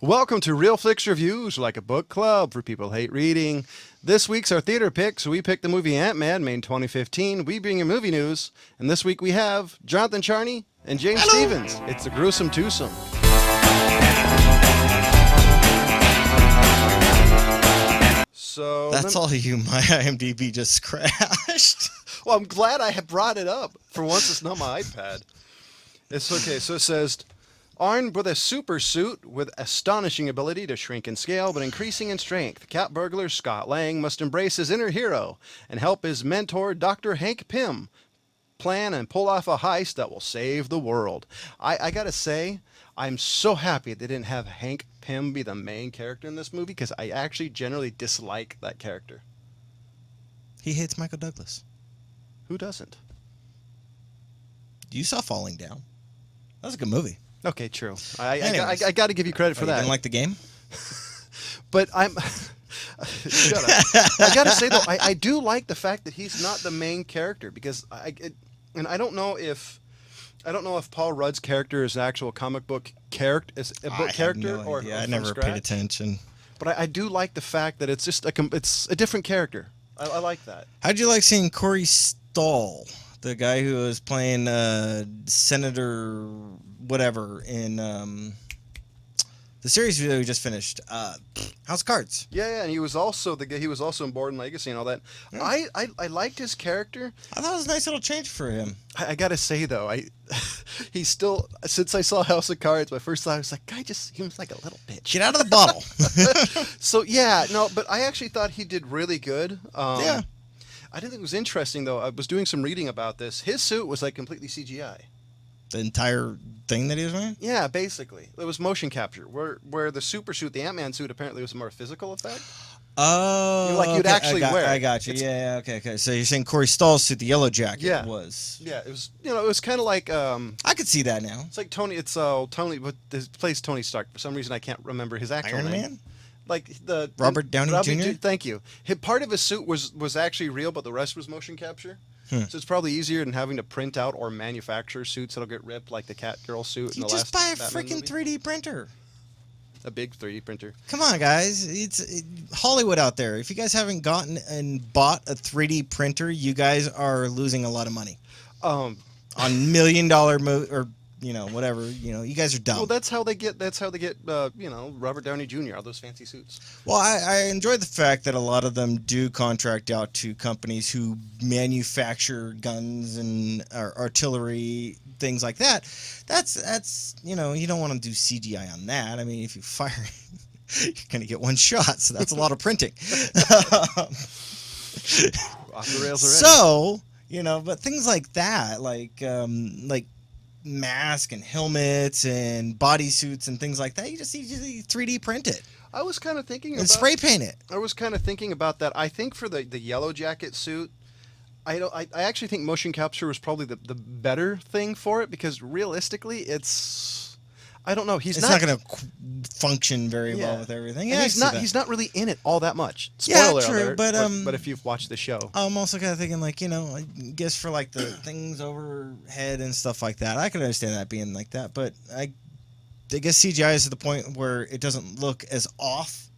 Welcome to Real Flix Reviews, like a book club for people who hate reading. This week's our theater pick, so we picked the movie Ant-Man, made in 2015. We bring you movie news, and this week we have Jonathan Charney and James Stevens. It's the gruesome twosome. So that's all you. My IMDb just crashed. Well, I'm glad I have brought it up. For once, it's not my iPad. It's okay. So it says, armed with a super suit with astonishing ability to shrink in scale but increasing in strength, cat burglar Scott Lang must embrace his inner hero and help his mentor, Dr. Hank Pym, plan and pull off a heist that will save the world. I gotta say, I'm so happy they didn't have Hank Pym be the main character in this movie because I actually generally dislike that character. He hates Michael Douglas. Who doesn't? You saw Falling Down. That was a good movie. Okay, true. I got to give you credit for that. You didn't like the game? But I'm... Shut up. I got to say, though, I do like the fact that he's not the main character because I don't know if Paul Rudd's character is an actual comic book character, or I never paid attention. But I do like the fact that it's just it's a different character. I like that. How'd you like seeing Corey Stoll, the guy who was playing Senator whatever in the series video we just finished, House of Cards? Yeah, and he was also in Born Legacy and all that. Yeah. I liked his character. I thought it was a nice little change for him. I gotta say though, he's still, since I saw House of Cards, my first thought was like, guy just seems like a little bitch. Get out of the bottle. So yeah, no, but I actually thought he did really good. Yeah. I didn't think it was interesting though. I was doing some reading about this. His suit was like completely CGI. The entire thing that he was wearing? Yeah, basically. It was motion capture. Where the super suit, the Ant-Man suit, apparently was a more physical effect. Oh, you'd actually wear it. I got you. Yeah, okay. So you're saying Corey Stoll's suit, the yellow jacket, was? Yeah, it was. It was kind of like. I could see that now. It's like Tony. It's Tony, but this plays Tony Stark. For some reason, I can't remember his actual name. Iron Man. Like the Robert Downey Jr. Thank you. Part of his suit was actually real, but the rest was motion capture. So it's probably easier than having to print out or manufacture suits that'll get ripped, like the Catgirl suit. You just buy a freaking 3D printer. A big 3D printer. Come on, guys. It's Hollywood out there. If you guys haven't gotten and bought a 3D printer, you guys are losing a lot of money. On $1 million or whatever. You guys are dumb. Well, that's how they get. Robert Downey Jr. all those fancy suits. Well, I enjoy the fact that a lot of them do contract out to companies who manufacture guns and artillery, things like that. That's you don't want to do CGI on that. I mean, if you fire, you're gonna get one shot, so that's a lot of printing. Off the rails already. So but things like that, like mask and helmets and bodysuits and things like that, you just usually 3D print it. I was kind of thinking and spray paint it. I was kind of thinking about that. I think for the yellow jacket suit, I actually think motion capture was probably the better thing for it because realistically, I don't know. It's not going to function very well with everything. Yeah, he's not really in it all that much. Spoiler alert, but if you've watched the show, I'm also kind of thinking I guess for like the things overhead and stuff like that, I can understand that being like that. But I guess CGI is to the point where it doesn't look as off.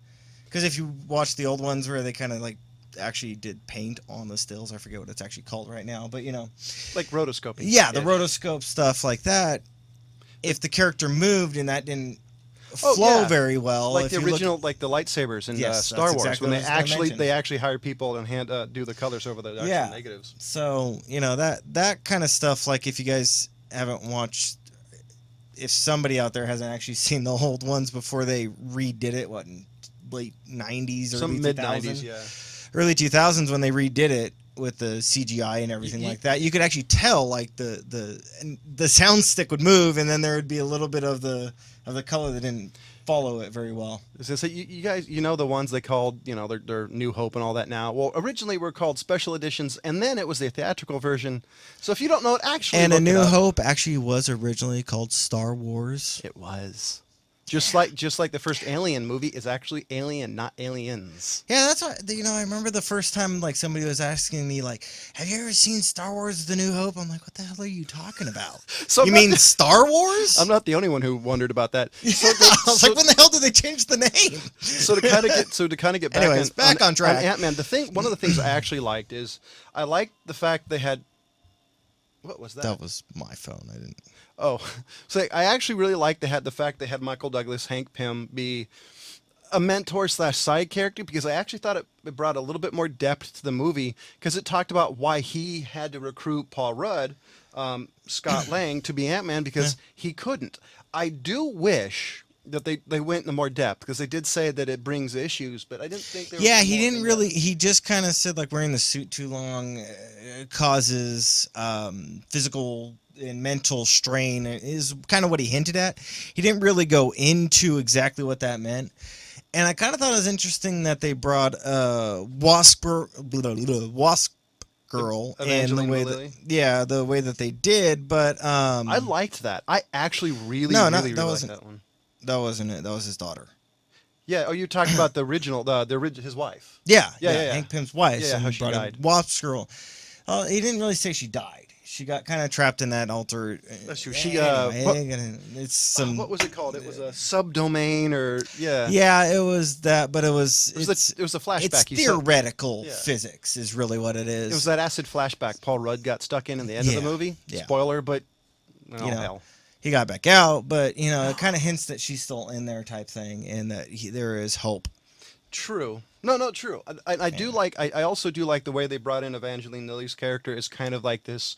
Because if you watch the old ones where they kind of like actually did paint on the stills, I forget what it's actually called right now, but like rotoscoping. Yeah, the rotoscope stuff like that. If the character moved and that didn't flow very well, like the original, like the lightsabers in Star Wars, exactly when they actually hire people and do the colors over the actual negatives. So that kind of stuff. Like if you guys haven't watched, if somebody out there hasn't actually seen the old ones before they redid it, in late '90s or mid '90s, early 2000s when they redid it with the CGI and everything like that, you could actually tell like the sound stick would move, and then there would be a little bit of the color that didn't follow it very well. So you guys, the ones they called, their New Hope and all that now. Well, originally were called special editions, and then it was the theatrical version. So if you don't know it, actually, and A New Hope actually was originally called Star Wars. It was. Just like the first Alien movie is actually Alien, not Aliens. Yeah, that's what I remember the first time like somebody was asking me like, "Have you ever seen Star Wars: The New Hope?" I'm like, "What the hell are you talking about? So you mean Star Wars?" I'm not the only one who wondered about that. So I was like, "When the hell did they change the name?" So to kind of get back, Anyways, back on track. Ant-Man. One of the things I actually liked is I liked the fact they had. What was that? That was my phone. I didn't. Oh, so I actually really liked the fact they had Michael Douglas, Hank Pym be a mentor / side character, because I actually thought it brought a little bit more depth to the movie, because it talked about why he had to recruit Paul Rudd, Scott Lang, to be Ant-Man, because he couldn't. I do wish that they went into more depth, because they did say that it brings issues, but I didn't think they were. Yeah, he didn't really. He just kind of said like wearing the suit too long causes physical and mental strain is kind of what he hinted at. He didn't really go into exactly what that meant. And I kind of thought it was interesting that they brought Wasp Girl and the way the way that they did, but I liked that. I actually really liked that one. That wasn't it. That was his daughter. Yeah. Oh, you're talking about the original, his wife. Yeah. Yeah. Hank Pym's wife. Yeah, how she died. Wasp Girl. He didn't really say she died. She got kind of trapped in that altar. That's true. It's some. What was it called? It was a subdomain, or yeah. Yeah, it was that, but it was a flashback. It's theoretical physics, is really what it is. It was that acid flashback Paul Rudd got stuck in the end of the movie. Yeah. Spoiler, but hell. He got back out, but it kind of hints that she's still in there, type thing, and that there is hope. True. No, true. I do like. I also do like the way they brought in Evangeline Lilly's character as kind of like this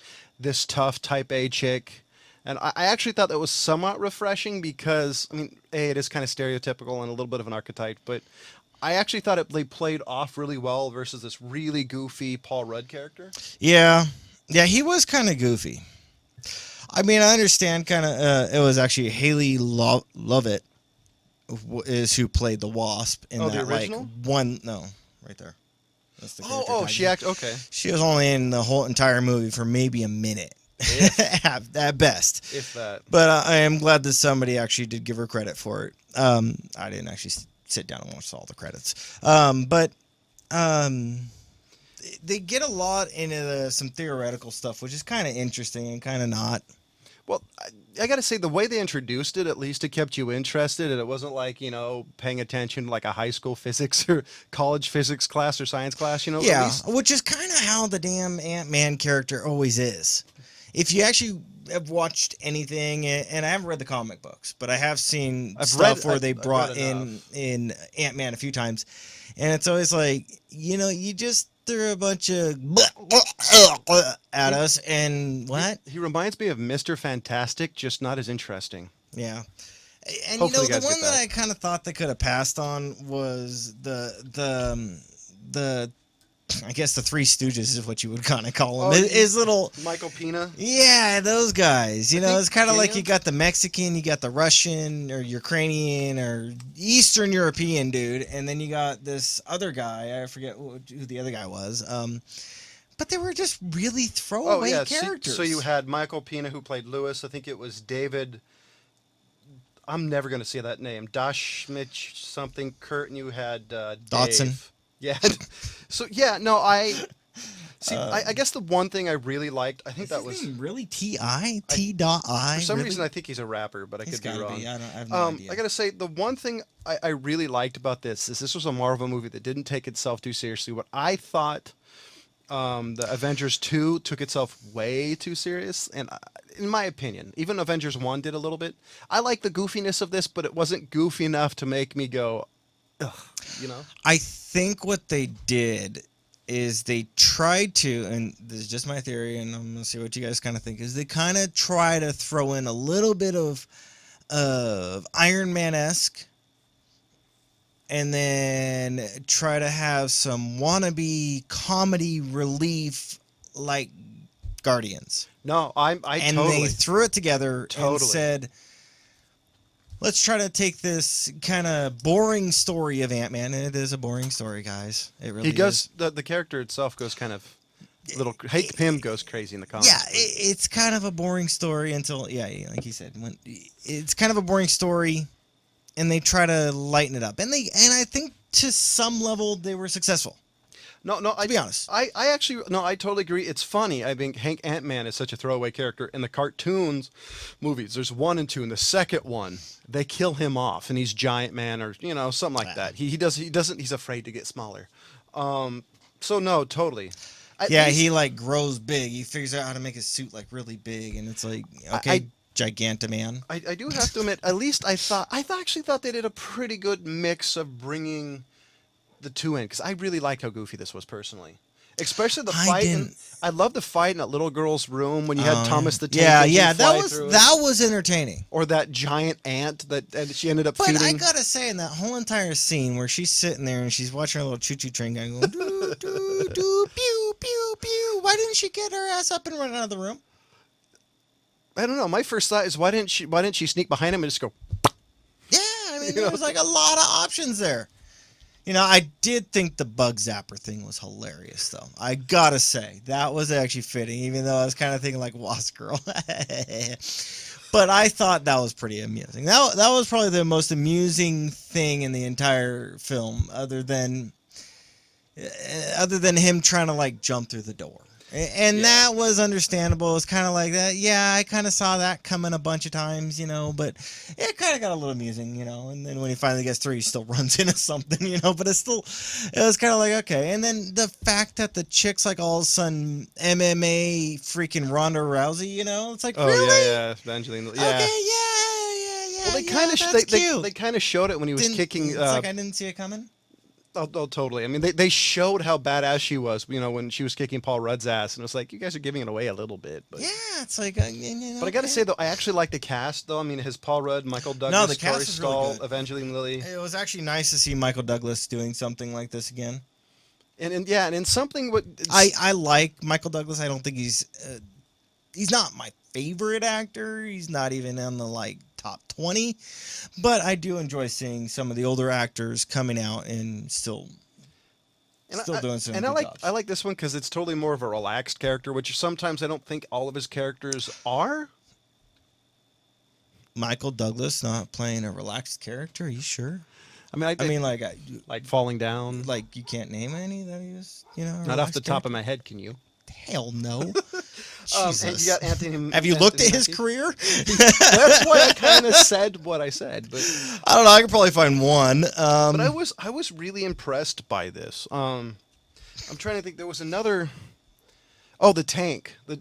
tough type A chick, and I actually thought that was somewhat refreshing, because I mean, it is kind of stereotypical and a little bit of an archetype, but I actually thought they played off really well versus this really goofy Paul Rudd character. Yeah, he was kind of goofy. I mean, I understand kind of. It was actually Haley Lovett is who played the Wasp in that, the original? like one. No, right there. That's the okay. She was only in the whole entire movie for maybe a minute, at best. If that. But I am glad that somebody actually did give her credit for it. I didn't actually sit down and watch all the credits. But they get a lot into some theoretical stuff, which is kind of interesting and kind of not. Well, I got to say, the way they introduced it, at least it kept you interested, and it wasn't like, paying attention to like a high school physics or college physics class or science class, Yeah, which is kind of how the damn Ant-Man character always is. If you actually have watched anything, and I haven't read the comic books, but I have seen stuff where they brought in Ant-Man a few times, and it's always like, you just threw a bunch of at us, and what? He reminds me of Mr. Fantastic, just not as interesting. Yeah. And Hopefully the one that I kind of thought they could have passed on was the I guess the Three Stooges is what you would kind of call them. His little Michael Pena. Yeah, those guys. It's kind of like you got the Mexican, you got the Russian or Ukrainian or Eastern European dude, and then you got this other guy. I forget who the other guy was. But they were just really throwaway characters. So you had Michael Pena, who played Lewis. I think it was David. I'm never going to say that name. Dashmich something. Kurt, and you had Dotson. Dave. Yeah. So yeah, no, I guess the one thing I really liked, I think that was really T.I. T.I. For some reason, I think he's a rapper, but I could be wrong. I have no idea. I gotta say, the one thing I really liked about this is this was a Marvel movie that didn't take itself too seriously. What I thought, the Avengers 2 took itself way too serious, and in my opinion, even Avengers 1 did a little bit. I like the goofiness of this, but it wasn't goofy enough to make me go, ugh, I think what they did is they tried to, and this is just my theory, and I'm gonna see what you guys kind of think, is they kind of try to throw in a little bit of Iron Man-esque, and then try to have some wannabe comedy relief like Guardians. No, I and totally. They threw it together and said, let's try to take this kind of boring story of Ant-Man, and it is a boring story, guys. It really is. The character itself goes kind of Hank Pym goes crazy in the comics. Yeah, it's kind of a boring story until, like he said, it's kind of a boring story and they try to lighten it up, and I think to some level they were successful. No, To be honest. I actually, no, I totally agree. It's funny. I think Hank Ant-Man is such a throwaway character. In the cartoons movies, there's 1 and 2. In the second one, they kill him off, and he's Giant Man or, something like that. He doesn't, he's afraid to get smaller. So no, totally. At least, He like grows big. He figures out how to make his suit like really big, and it's like, okay, Gigantoman. I do have to admit, at least I actually thought they did a pretty good mix of bringing the two in, because I really like how goofy this was personally. Especially the fight. I love the fight in that little girl's room when you had Thomas the Tank Engine that was entertaining. Or that giant ant and she ended up feeding. But I gotta say, in that whole entire scene where she's sitting there and she's watching her little choo-choo train going, doo, doo, doo, pew, pew, pew. Why didn't she get her ass up and run out of the room? I don't know. My first thought is why didn't she sneak behind him and just go? Yeah, I mean, there was like a lot of options there. I did think the bug zapper thing was hilarious, though. I gotta say, that was actually fitting, even though I was kind of thinking like Wasp Girl. But I thought that was pretty amusing. That was probably the most amusing thing in the entire film, other than him trying to like jump through the door. And that was understandable. It's kind of like that. Yeah, I kind of saw that coming a bunch of times, but it kind of got a little amusing, And then when he finally gets through, he still runs into something, but it was kind of like, okay. And then the fact that the chick's like all of a sudden MMA freaking Ronda Rousey, it's like, really? Yeah, Evangeline. Yeah. Okay, yeah. Well, they kind of showed it when he was kicking. It's like I didn't see it coming. Oh, totally. I mean, they showed how badass she was, when she was kicking Paul Rudd's ass, and it was like, you guys are giving it away a little bit. But yeah, it's like, but I got to say though, I actually like the cast though. I mean, his Paul Rudd, Michael Douglas, the cast Tori is really Stahl, good. Evangeline Lilly. It was actually nice to see Michael Douglas doing something like this again. And in something what I like Michael Douglas. I don't think he's not my favorite actor. He's not even on the top 20, but I do enjoy seeing some of the older actors coming out and still doing some. And good jobs. I like this one because it's totally more of a relaxed character, which sometimes I don't think all of his characters are. Michael Douglas not playing a relaxed character? Are you sure? I mean, like falling down. Like you can't name any that he was, not off the top of my head, can you? Hell no. And you got Anthony. Have you looked at his career? That's why I kind of said what I said, but I don't know. I could probably find one. But I was really impressed by this. I'm trying to think. There was another. Oh, the tank. The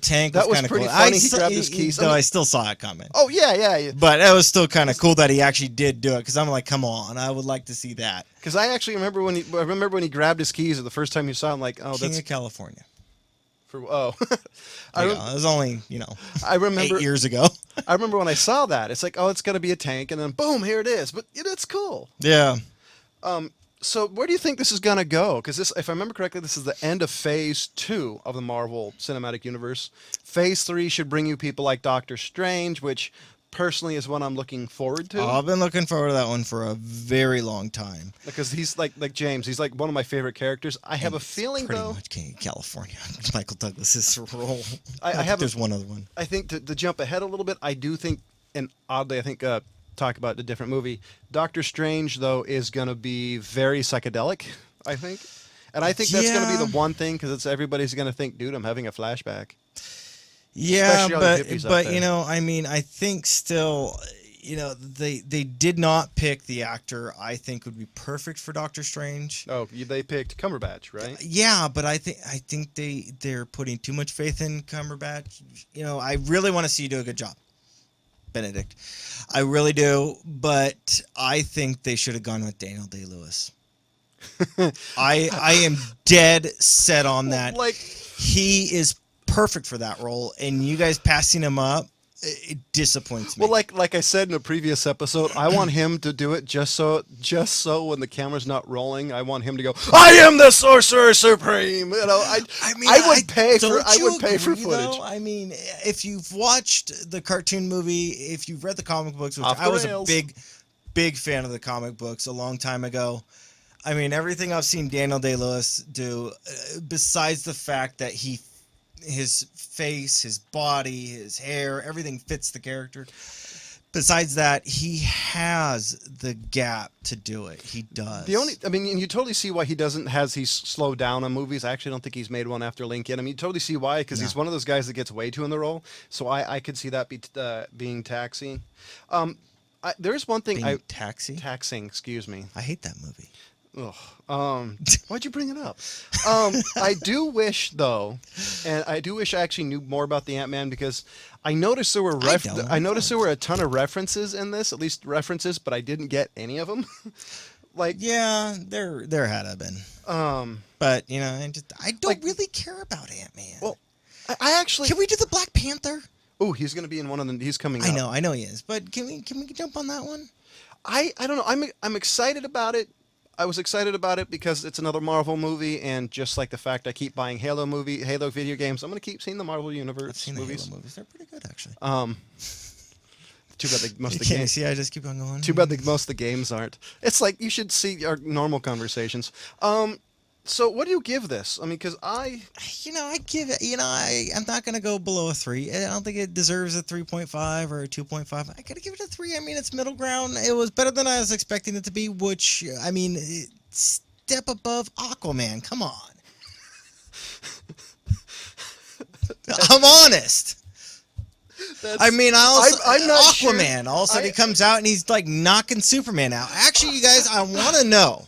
tank. That was kinda pretty cool. funny. He grabbed his keys. I still saw it coming. Oh yeah. But it was still kind of cool that he actually did do it, because I'm like, come on, I would like to see that. Because I actually remember when he grabbed his keys the first time you saw him. Like, oh, King that's of California. it was only I remember 8 years ago. I remember when I saw that. It's like, oh, it's gonna be a tank, and then boom, here it is. But it's cool. Yeah. So where do you think this is gonna go? Because this, if I remember correctly, this is the end of Phase 2 of the Marvel Cinematic Universe. Phase 3 should bring you people like Doctor Strange, which personally is what I'm looking forward to. I've been looking forward to that one for a very long time. Because he's like James. He's like one of my favorite characters. I have a feeling pretty though. much King of California. Michael Douglas's role. There's one other one. I think to jump ahead a little bit, I do think, and oddly, I think talk about a different movie. Doctor Strange though is going to be very psychedelic, I think, and I think that's going to be the one thing, because everybody's going to think, dude, I'm having a flashback. Yeah, Especially all the hippies but out there. I mean, I think still, they did not pick the actor I think would be perfect for Doctor Strange. Oh, they picked Cumberbatch, right? Yeah, but I think they're putting too much faith in Cumberbatch. I really want to see you do a good job, Benedict. I really do, but I think they should have gone with Daniel Day-Lewis. I am dead set on that. He is perfect for that role, and you guys passing him up, it disappoints me. Well, like I said in a previous episode, I want him to do it just so when the camera's not rolling, I want him to go, "I am the Sorcerer Supreme." I would pay for footage. Though? I mean, if you've watched the cartoon movie, if you've read the comic books, which I was a big fan of the comic books a long time ago. I mean, everything I've seen Daniel Day-Lewis do, besides the fact that his face, his body, his hair, everything fits the character. Besides that, he has the gap to do it. He does. And you totally see why he's slowed down on movies. I actually don't think he's made one after Lincoln. I mean, you totally see why, because he's one of those guys that gets way too in the role. So I could see that being taxing. There's one thing taxing, excuse me. I hate that movie. Ugh. Why'd you bring it up? I do wish though, and I do wish I actually knew more about the Ant-Man, because I noticed there were there were a ton of references in this, at least references, but I didn't get any of them. Yeah, there had to been. But I don't really care about Ant-Man. Well, I actually can we do the Black Panther? Oh, he's going to be in one of them. He's coming up. I know he is. But can we jump on that one? I don't know. I'm excited about it. I was excited about it because it's another Marvel movie, and just like the fact I keep buying Halo video games, I'm going to keep seeing the Marvel Universe I've seen movies. The Halo movies. They're pretty good, actually. Too bad most of the games. See, I just keep on going. Too bad most of the games aren't. It's like you should see our normal conversations. So what do you give this? I mean, because I give it. I'm not gonna go below a 3. I don't think it deserves a 3.5 or a 2.5. I gotta give it a 3. I mean, it's middle ground. It was better than I was expecting it to be. Which step above Aquaman. Come on. I'm honest. I'm not Aquaman. Sure. All of a sudden he comes out and he's like knocking Superman out. Actually, you guys, I want to know.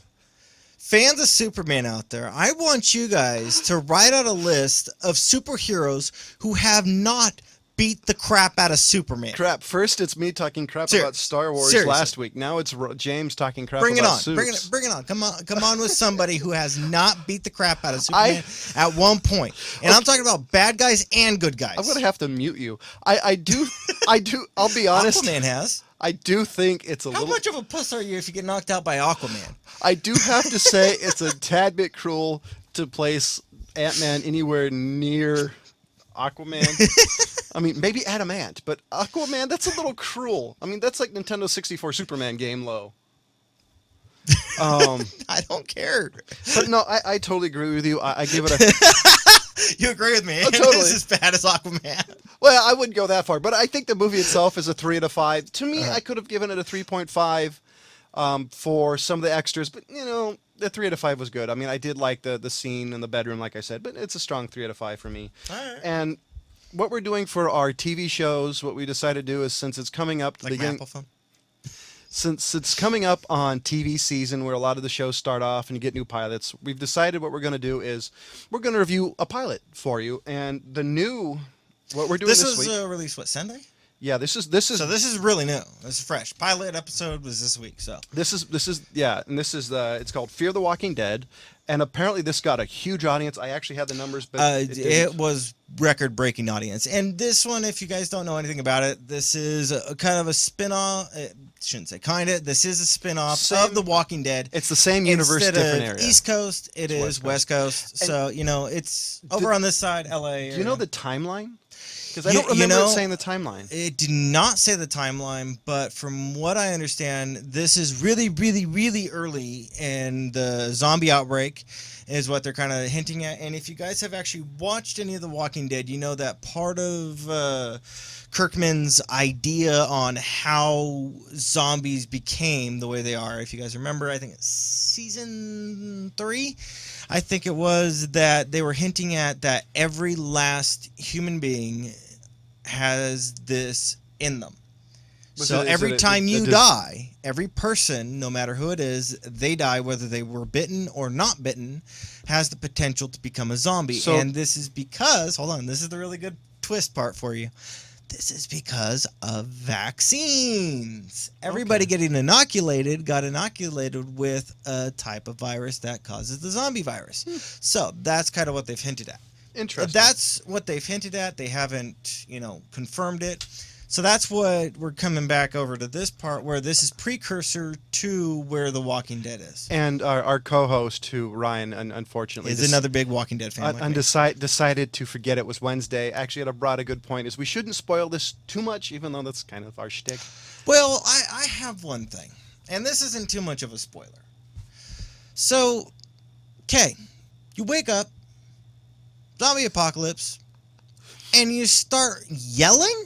Fans of Superman out there, I want you guys to write out a list of superheroes who have not beat the crap out of Superman. Crap. First, it's me talking crap about Star Wars last week. Now it's James talking crap about Suits. Bring it on. Come on with somebody who has not beat the crap out of Superman at one point. And I'm talking about bad guys and good guys. I'm going to have to mute you. I do. I'll be honest. Aquaman has. I do think it's How much of a puss are you if you get knocked out by Aquaman? I do have to say it's a tad bit cruel to place Ant-Man anywhere near Aquaman. I mean, maybe Adamant, but Aquaman, that's a little cruel. I mean, that's like Nintendo 64 Superman game low. I don't care. But no, I totally agree with you. I give it a... You agree with me? Oh, totally. It's as bad as Aquaman. Well, I wouldn't go that far, but I think the movie itself is a 3 out of 5. To me, I could have given it a 3.5 for some of the extras, but the 3 out of 5 was good. I mean, I did like the scene in the bedroom, like I said, but it's a strong 3 out of 5 for me. All right. And what we're doing for our TV shows, what we decided to do is, since it's coming up, since it's coming up on TV season where a lot of the shows start off and you get new pilots, we've decided what we're going to do is we're going to review a pilot for you. And what we're doing this week. This was released Sunday? Yeah, this is So this is really new. This is fresh. Pilot episode was this week, so. This is it's called Fear the Walking Dead, and apparently this got a huge audience. I actually had the numbers, but it was record-breaking audience. And this one, if you guys don't know anything about it, this is a kind of a spin-off. Shouldn't say kind of. This is a spin-off of The Walking Dead. It's the same universe, different area. East Coast, it's West Coast. So, it's over on this side, LA. Do you know the timeline? Because I don't remember it saying the timeline. It did not say the timeline, but from what I understand, this is really, really, really early in the zombie outbreak is what they're kind of hinting at. And if you guys have actually watched any of The Walking Dead, you know that part of Kirkman's idea on how zombies became the way they are. If you guys remember, I think it's season 3. I think it was that they were hinting at that every last human being has this in them. So every time you die, every person, no matter who it is, they die, whether they were bitten or not bitten, has the potential to become a zombie. And this is because, hold on, this is the really good twist part for you. This is because of vaccines. Everybody getting got inoculated with a type of virus that causes the zombie virus. So that's kind of what they've hinted at. Interesting. That's what they've hinted at. They haven't, confirmed it. So that's what we're coming back over to this part where this is precursor to where The Walking Dead is. And our co-host, who Ryan, unfortunately, is another big Walking Dead fan. Decided to forget it was Wednesday. Actually, had brought a good point. Is we shouldn't spoil this too much, even though that's kind of our shtick. Well, I have one thing, and this isn't too much of a spoiler. So, okay, you wake up, zombie apocalypse, and you start yelling?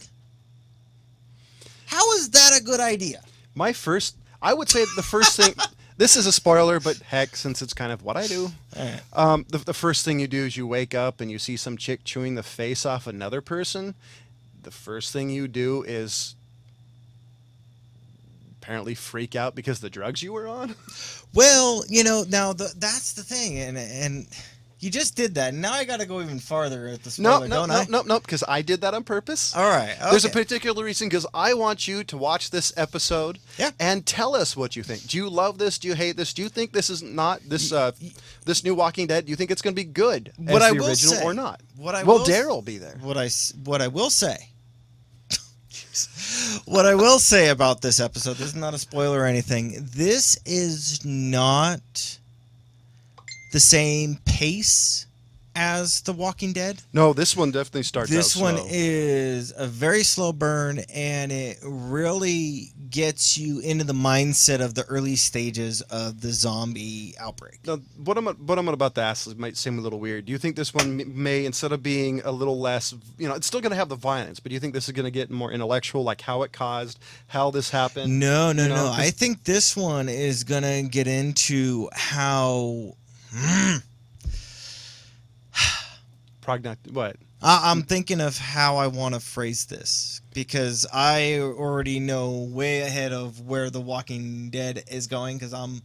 How is that a good idea? I would say the first thing. This is a spoiler, but heck, since it's kind of what I do. All right. The first thing you do is you wake up and you see some chick chewing the face off another person. The first thing you do is apparently freak out because of the drugs you were on. Well, now that's the thing, and you just did that. Now I got to go even farther at the spoiler, don't I? No, because I did that on purpose. All right. Okay. There's a particular reason, because I want you to watch this episode and tell us what you think. Do you love this? Do you hate this? Do you think this is not this new Walking Dead? Do you think it's going to be good as the original or not? Will Daryl be there? What I will say. What I will say about this episode, this is not a spoiler or anything. This is not the same pace as The Walking Dead. No, this one definitely starts out This one slow. is a very slow burn, and it really gets you into the mindset of the early stages of the zombie outbreak. Now, what I'm about to ask might seem a little weird. Do you think this one may, instead of being a little less, it's still going to have the violence, but do you think this is going to get more intellectual, like how it caused, how this happened? No. I think this one is going to get into how... What? I'm thinking of how I want to phrase this, because I already know way ahead of where The Walking Dead is going, because I'm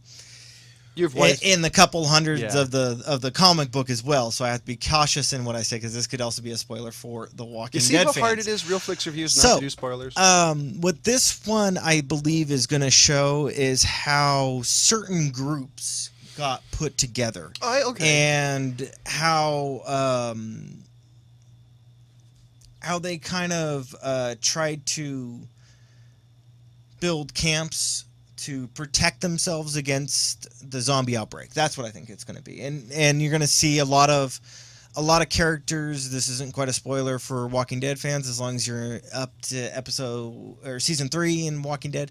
in the couple hundreds of the comic book as well, so I have to be cautious in what I say, because this could also be a spoiler for The Walking Dead fans. You see how hard it is, Real Flix Reviews, not to do spoilers? What this one, I believe, is going to show is how certain groups got put together. And how they kind of tried to build camps to protect themselves against the zombie outbreak. That's what I think it's going to be. And you're going to see a lot of characters. This isn't quite a spoiler for Walking Dead fans, as long as you're up to season 3 in Walking Dead.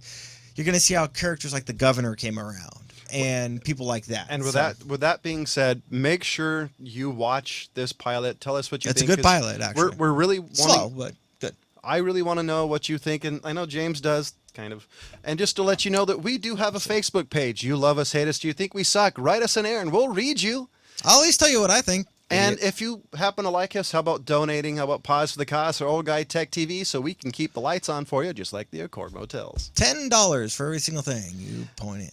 You're going to see how characters like the governor came around, and people like that. And with that being said, make sure you watch this pilot. Tell us what you think. It's a good pilot, actually. We're really slow, but good. I really want to know what you think, and I know James does, kind of. And just to let you know that we do have a Facebook page. You love us, hate us, do you think we suck? Write us an air, and we'll read you. I'll at least tell you what I think. And if you happen to like us, how about donating? How about Pause for the Cost or Old Guy Tech TV, so we can keep the lights on for you, just like the Accord Motels. $10 for every single thing you point in.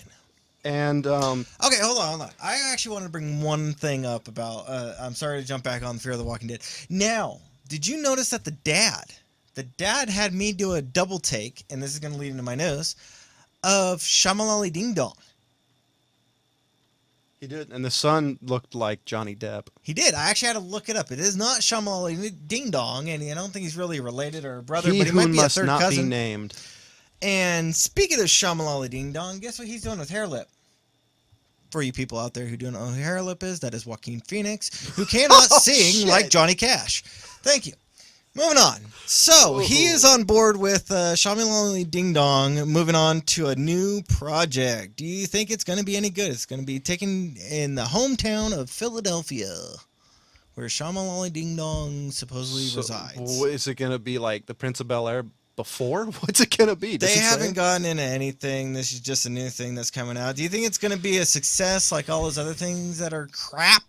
And okay, hold on. I actually want to bring one thing up about. I'm sorry to jump back on Fear of the Walking Dead. Now, did you notice that the dad had me do a double take, and this is going to lead into my nose, of Shamalali Ding Dong. He did, and the son looked like Johnny Depp. He did. I actually had to look it up. It is not Shamalali Ding Dong, and I don't think he's really related or a brother, but he might be a third cousin. He who must not be named. And speaking of Shamalali Ding Dong, guess what he's doing with Hair Lip? For you people out there who don't know who Hair Lip is, that is Joaquin Phoenix, who cannot sing like Johnny Cash. Thank you. Moving on. So, he is on board with Shamalali Ding Dong, moving on to a new project. Do you think it's going to be any good? It's going to be taken in the hometown of Philadelphia, where Shamalali Ding Dong supposedly resides. Is it going to be like the Prince of Bel-Air before? What's it going to be? They haven't gotten into anything. This is just a new thing that's coming out. Do you think it's going to be a success like all those other things that are crap?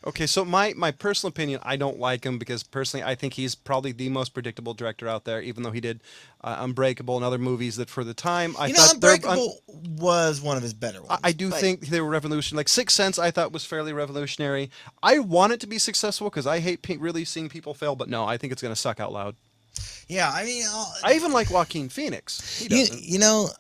Okay, so my personal opinion, I don't like him because personally I think he's probably the most predictable director out there, even though he did Unbreakable and other movies that for the time I thought Unbreakable was one of his better ones. I do think they were revolutionary. Like Sixth Sense I thought was fairly revolutionary. I want it to be successful because I hate really seeing people fail, but no, I think it's going to suck out loud. Yeah, I mean... I even like Joaquin Phoenix. He doesn't.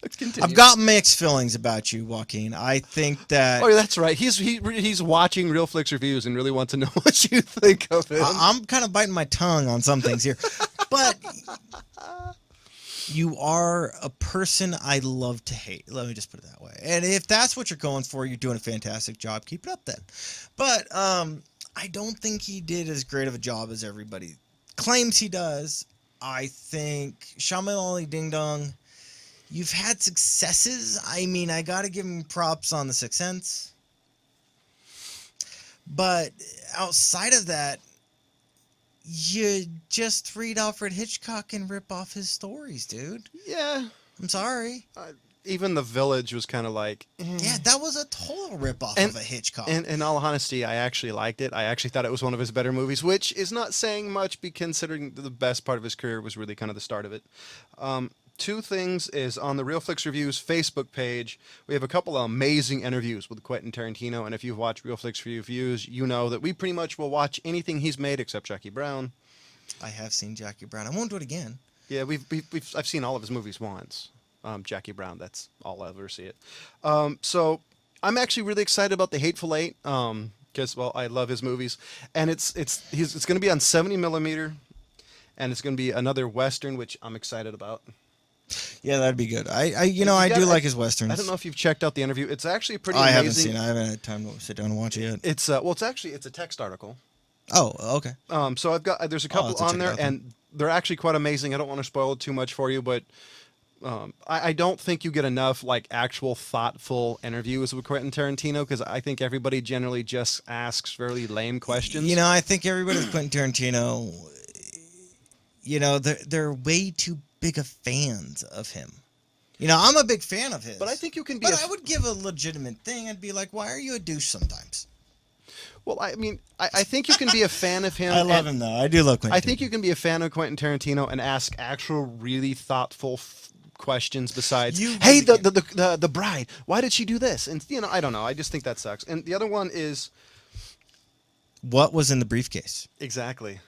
Let's continue. I've got mixed feelings about you, Joaquin. I think that... Oh, that's right. He's watching Real Flix Reviews and really wants to know what you think of him. I'm kind of biting my tongue on some things here. But you are a person I love to hate. Let me just put it that way. And if that's what you're going for, you're doing a fantastic job. Keep it up then. But I don't think he did as great of a job as everybody claims he does. I think Shamalali Ding Dong... You've had successes. I mean, I got to give him props on The Sixth Sense. But outside of that, you just read Alfred Hitchcock and rip off his stories, dude. Yeah. I'm sorry. Even The Village was kind of like... Yeah, that was a total rip off And- of a Hitchcock. And in all honesty, I actually liked it. I actually thought it was one of his better movies, which is not saying much, considering the best part of his career was really kind of the start of it. Two things is on the Real Flix Reviews Facebook page, we have a couple of amazing interviews with Quentin Tarantino, and if you've watched Real Flix Reviews, you know that we pretty much will watch anything he's made except Jackie Brown. I have seen Jackie Brown. I won't do it again. Yeah, I've seen all of his movies once. Jackie Brown, that's all I'll ever see it. So I'm actually really excited about The Hateful Eight, because, well, I love his movies, and it's going to be on 70 millimeter, and it's going to be another Western, which I'm excited about. Yeah, that'd be good. I do like his westerns. I don't know if you've checked out the interview. It's actually pretty I amazing. haven't seen it. I haven't had time to sit down and watch it yet. It's it's a text article. Oh, okay. So there's a couple I'll have to check on it there, out then. and they're actually quite amazing. I don't want to spoil it too much for you, but I don't think you get enough like actual thoughtful interviews with Quentin Tarantino, because I think everybody generally just asks fairly lame questions. You know, I think everybody with Quentin Tarantino, you know, they're way too big of fans of him. You know, I'm a big fan of his. But I think you can be. But I would give a legitimate thing. I'd be like, why are you a douche sometimes? Well, I mean, I think you can be a fan of him. I love him, though. I do love Quentin. I think you can be a fan of Quentin Tarantino and ask actual, really thoughtful questions besides, You hey, really the bride, why did she do this? And, you know, I don't know. I just think that sucks. And the other one is... What was in the briefcase? Exactly.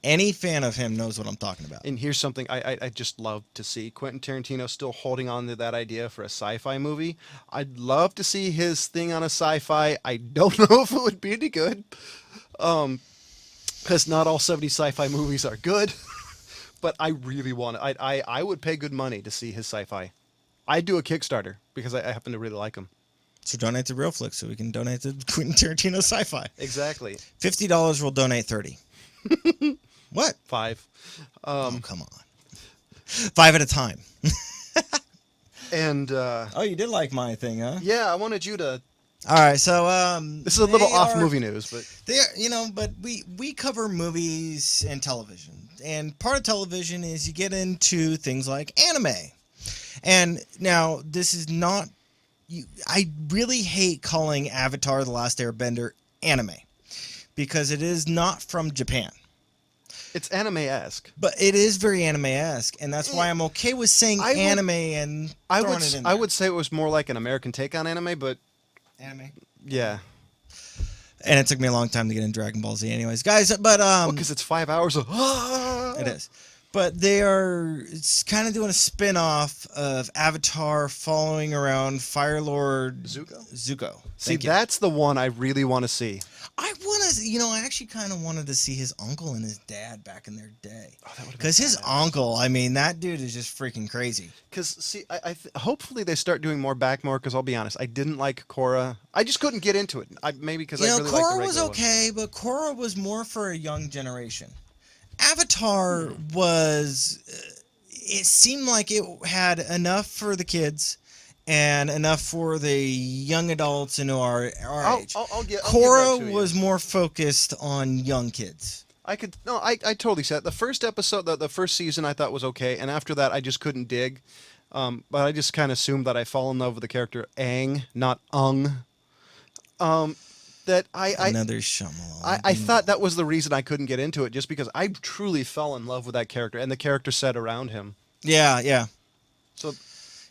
Any fan of him knows what I'm talking about. And here's something I just love to see. Quentin Tarantino still holding on to that idea for a sci-fi movie. I'd love to see his thing on a sci-fi. I don't know if it would be any good. Because not all 70 sci-fi movies are good. But I really want it. I would pay good money to see his sci-fi. I'd do a Kickstarter because I happen to really like him. So donate to RealFlix so we can donate to Quentin Tarantino sci-fi. Exactly. $50 will donate 30. What? 5. Oh, come on. 5 at a time. And Oh, you did like my thing, huh? yeah, I wanted you to... All right, so This is a little off movie news, but... But we cover movies and television. And part of television is you get into things like anime. And now this is not I really hate calling Avatar: The Last Airbender anime because it is not from Japan. It's anime-esque. But it is very anime-esque, and that's why I'm okay with saying anime and throwing it in there. I would say it was more like an American take on anime, but Anime. yeah. And it took me a long time to get in Dragon Ball Z anyways. Guys, but Because it's 5 hours of... it is. But it's kind of doing a spin-off of Avatar following around Fire Lord Zuko. See, Thank you. that's the one I really want to see. I want to, I actually kind of wanted to see his uncle and his dad back in their day. Oh, that would've been Because his badass. uncle, I mean, that dude is just freaking crazy. Because, see, hopefully they start doing more Backmore, because I'll be honest, I didn't like Korra. I just couldn't get into it. Maybe because I really liked the Korra regular was one. okay, but Korra was more for a young generation. Avatar was, it seemed like it had enough for the kids and enough for the young adults in our age. I'll give that Korra to you. was more focused on young kids. I totally said it. The first episode, the first season, I thought was okay, and after that, I just couldn't dig. But I just kind of assumed that I fall in love with the character Aang, not Ung. That Another Shyamalan. I thought that was the reason I couldn't get into it, just because I truly fell in love with that character and the character set around him. Yeah. So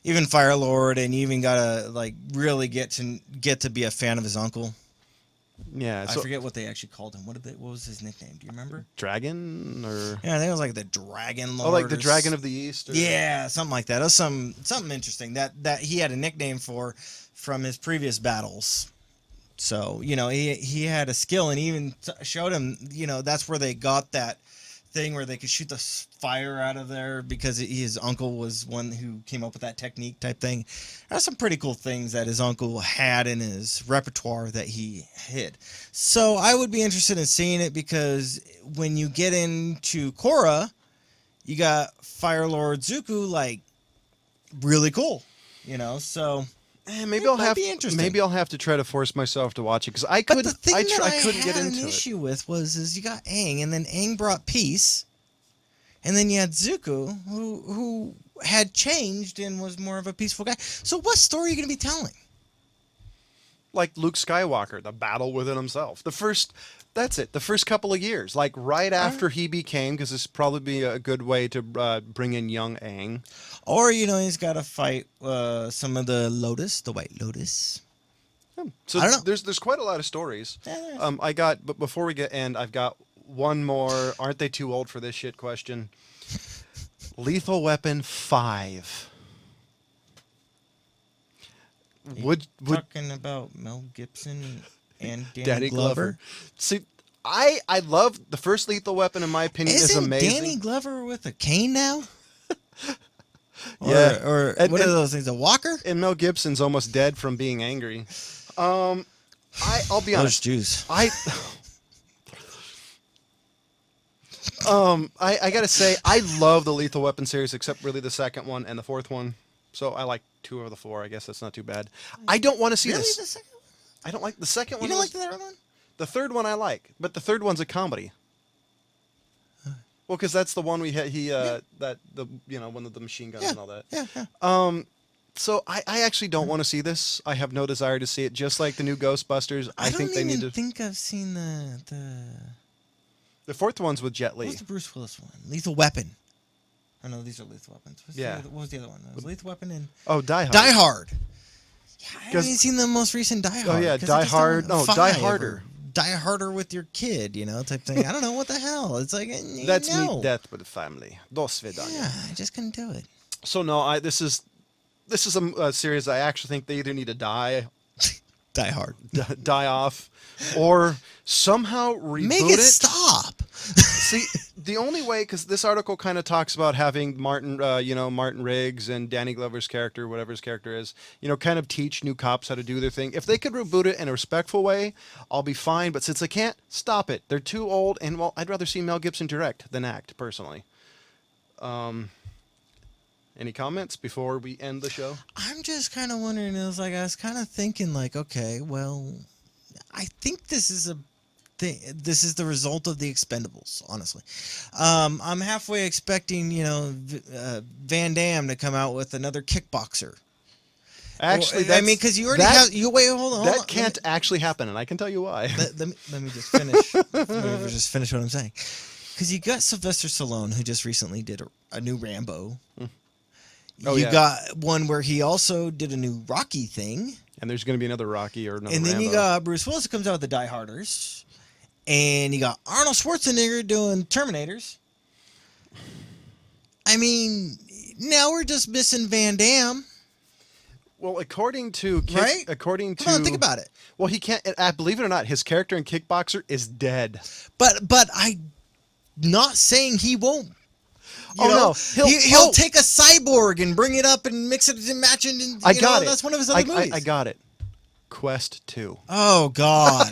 Even Fire Lord, and you even gotta like really get to be a fan of his uncle. yeah, I so forget what they actually called him. What was his nickname? Do you remember? Dragon or Yeah, I think it was like the Dragon Lord. like the or Dragon of the East. Or... Yeah, something like that. It was something interesting that he had a nickname for from his previous battles. So he had a skill, and he even showed him. That's where they got that thing where they could shoot the fire out of there because his uncle was one who came up with that technique type thing. There's some pretty cool things that his uncle had in his repertoire that he hid. So I would be interested in seeing it because when you get into Korra, you got Fire Lord Zuko, like really cool, So Maybe It I'll might have be interesting. maybe I'll have to try to force myself to watch it because I But couldn't. the thing I that couldn't get had into an it. issue with is you got Aang, and then Aang brought peace, and then you had Zuko, who had changed and was more of a peaceful guy. So what story are you going to be telling? Like Luke Skywalker, the battle within himself. That's it. The first couple of years, like right after he became, because this probably be a good way to bring in young Aang. Or he's got to fight some of the White Lotus. So I don't know. There's quite a lot of stories. Yeah, there is. But before we end, I've got one more. Aren't they too old for this shit question? Lethal Weapon 5. Would Talking about Mel Gibson and Danny Glover? See, I love the first Lethal Weapon. In my opinion, is Isn't amazing. Danny Glover with a cane now? Yeah. Or And- what are and- those things? A walker? And Mel Gibson's almost dead from being angry. I'll be Those honest. Jews. I gotta say I love the Lethal Weapon series, except really the second one and the fourth one. So I like 2 of the 4. I guess that's not too bad. I don't want to see Really, this. the second one? I don't like the second one. You don't was- like the third one? The third one I like, but the third one's a comedy. Well, because that's the one we had. One of the machine guns and all that. Yeah. So I actually don't want to see this. I have no desire to see it. Just like the new Ghostbusters, I think they need to. I think I've seen The fourth one's with Jet Li. what's the Bruce Willis one? Lethal Weapon. Oh no, these are Lethal Weapons. Yeah. What was the other one? It was Lethal Weapon and Oh, Die Hard. Die Hard. Yeah, I haven't 'Cause- even seen the most recent Die Hard. yeah, 'cause Die I just Hard- don't- no, Five Die or Harder. Die Harder with your kid, type thing. I don't know what the hell. It's like That's no. Meet Death with the Family. Dos Vidania. Yeah, I just couldn't do it. So no, this is a series I actually think they either need to die Die Hard. die off, or somehow reboot Make it stop. See, the only way, because this article kind of talks about having Martin Riggs and Danny Glover's character, whatever his character is, kind of teach new cops how to do their thing. If they could reboot it in a respectful way, I'll be fine. But since they can't, stop it. They're too old, and well, I'd rather see Mel Gibson direct than act, personally. Any comments before we end the show? I'm just kind of wondering. I was kind of thinking, okay, well, I think this is the result of the Expendables. Honestly, I'm halfway expecting Van Damme to come out with another kickboxer. Actually, because you already have you wait. Hold on. That can't actually happen, and I can tell you why. Let me just finish. Let me just finish what I'm saying. Because you got Sylvester Stallone, who just recently did a new Rambo. Oh, you yeah. got one where he also did a new Rocky thing. And there's going to be another Rocky or another And then Rambo. you got Bruce Willis who comes out with the Die Harders. And you got Arnold Schwarzenegger doing Terminators. I mean, now we're just missing Van Damme. Well, according to Right? Come on, think about it. Well, he can't. Believe it or not, his character in Kickboxer is dead. But I'm not saying he won't. No, He'll take a cyborg and bring it up and mix it and match it. And, I got it. That's one of his other movies. I got it. Quest 2. Oh God.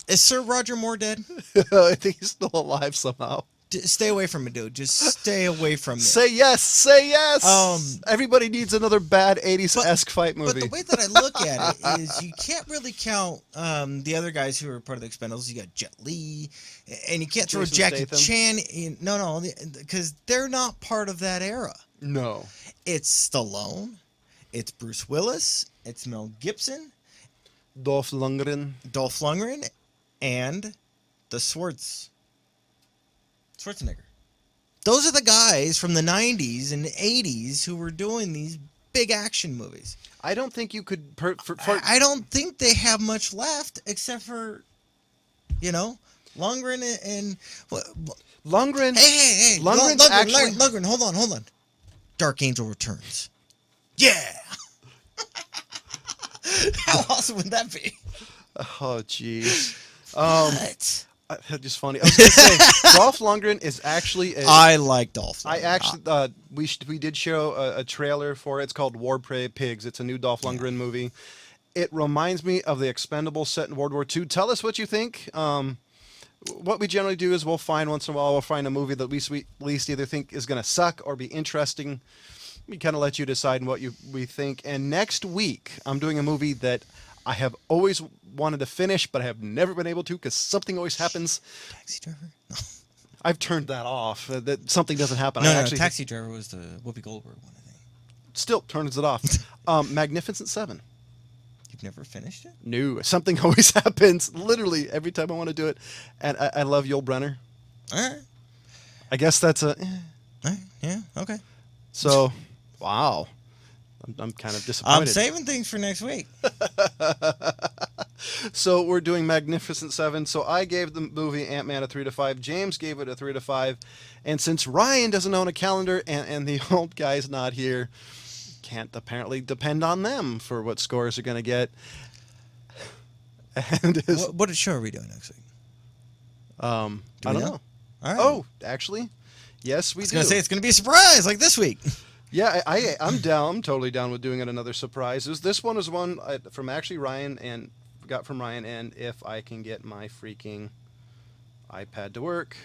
Is Sir Roger Moore dead? I think he's still alive somehow. Stay away from it, dude. Just stay away from it. Say yes. Say yes. Everybody needs another bad 80s-esque fight movie. But the way that I look at it is you can't really count the other guys who are part of the Expendables. You got Jet Li, and you can't throw Jason Jackie Statham. Chan in. No, because they're not part of that era. No. It's Stallone. It's Bruce Willis. It's Mel Gibson. Dolph Lundgren. Dolph Lundgren, and the Schwarzenegger. Those are the guys from the 90s and 80s who were doing these big action movies. I don't think you could... I don't think they have much left except for, Lundgren and... Lundgren... Hey. Lundgren, hold on. Dark Angel Returns. Yeah! How awesome would that be? Oh, jeez. What? Just funny. I was going to say, Dolph Lundgren is actually... I like Dolph Lundgren. I actually... we did show a trailer for it. It's called War Pigs. It's a new Dolph Lundgren movie. It reminds me of the Expendables set in World War II. Tell us what you think. What we generally do is once in a while, we'll find a movie that we at least either think is going to suck or be interesting. we kind of let you decide what we think. And next week, I'm doing a movie that I have always wanted to finish, but I have never been able to because something always happens. Taxi Driver? No. I've turned that off. That something doesn't happen. No, Taxi Driver was the Whoopi Goldberg one, I think. Still turns it off. Magnificent Seven. You've never finished it? No, something always happens. Literally every time I want to do it, and I love Yul Brynner. All right. I guess that's a. All right. Yeah. Okay. So, wow. I'm kind of disappointed. I'm saving things for next week. So we're doing Magnificent Seven. So I gave the movie Ant-Man a 3 to 5. James gave it a 3 to 5. And since Ryan doesn't own a calendar and the old guy's not here, can't apparently depend on them for what scores are going to get. And What show are we doing next week? I don't know. All right. Oh, actually, yes, we I was do. going to say it's going to be a surprise like this week. Yeah, I'm down. I'm totally down with doing it another surprise. This one is one from actually Ryan and got from Ryan, and if I can get my freaking iPad to work.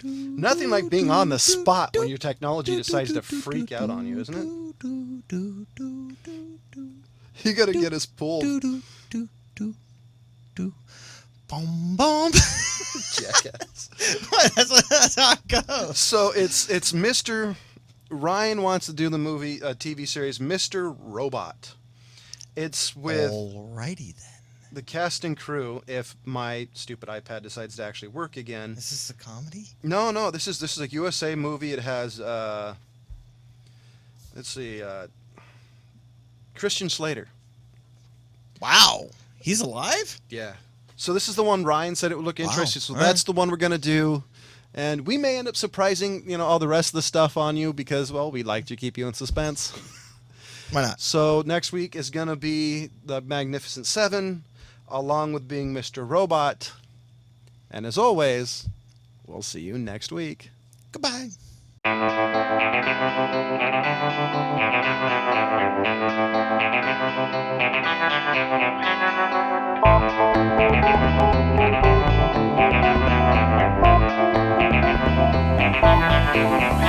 Nothing like being on the spot when your technology decides to freak out on you, isn't it? You gotta get us pulled. Boom, boom. Jackass. That's how it goes. So it's Mr. Ryan wants to do the movie TV series Mr. Robot. It's with Alrighty then. the cast and crew. If my stupid iPad decides to actually work again. Is this a comedy? No. This is a USA movie. It has let's see, Christian Slater. Wow. He's alive? Yeah. So this is the one Ryan said it would look interesting. So All that's the one we're gonna do. And we may end up surprising, all the rest of the stuff on you because, well, we like to keep you in suspense. Why not? So next week is going to be the Magnificent Seven, along with being Mr. Robot. And as always, we'll see you next week. Goodbye. Thank you.